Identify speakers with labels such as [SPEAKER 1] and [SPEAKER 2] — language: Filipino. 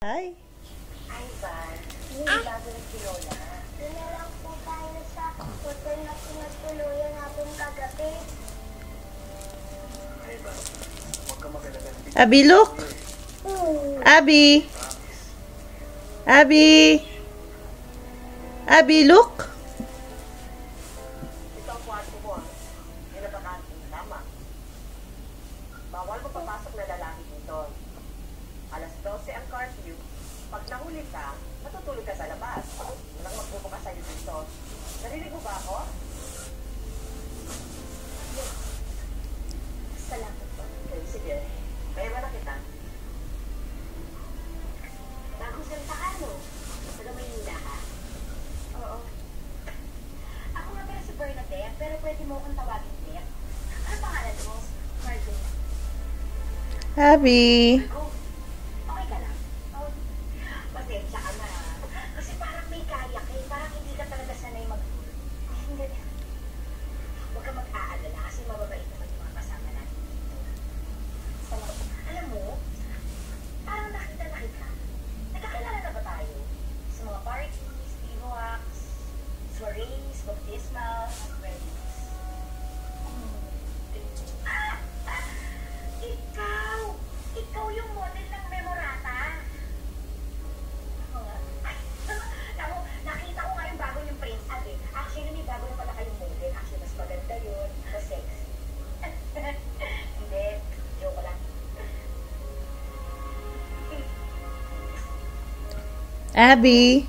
[SPEAKER 1] Hi.
[SPEAKER 2] Ay ba? Hindi bago ng Fiona.
[SPEAKER 3] Doon na lang po tayo sa hotel na pinagtuluyan natin kagabi.
[SPEAKER 2] Ay ba? Huwag ka mag-alala.
[SPEAKER 1] Abby, look. Abby. Abby. Abby, look.
[SPEAKER 2] Ito ang kwarto mo ah. Yan ang bakante. Tama. Bawal mo papasok na lalaki dito. Alas 12 ang curfew. Pag nahuli ka, matutulog ka sa labas. Walang magbubukas sa'yo dito. Narinig mo ba ako?
[SPEAKER 3] Salamat po.
[SPEAKER 2] Okay, sige. Pera na kita.
[SPEAKER 3] Bagong salita ka, no? Taga Maynila ka? Oo. Ako nga pala si Bernadette, pero pwede mo akong tawagin Beth. Ano pangalan mo? Margot.
[SPEAKER 1] Abby.
[SPEAKER 3] Oh, okay ka lang? Oh, pasensya ka na. Kasi parang may kayak eh. Parang hindi ka talaga sanay Hindi. Huwag ka mag-aalala kasi mababait naman yung mga kasama natin dito. Alam mo, parang nakita na kita. Nagkakilala na ba tayo? Sa mga parties, bivouacs, soirees, baptismal, weddings. Ikaw! Ikaw yung model ng Memorata. Ako nga. Ay, naku, nakita ko nga yung bago yung Prince Ad eh. Actually, may bago na pala kayong model. Actually, mas maganda yun. Mas sexy. Hindi. Joke lang.
[SPEAKER 1] Abby.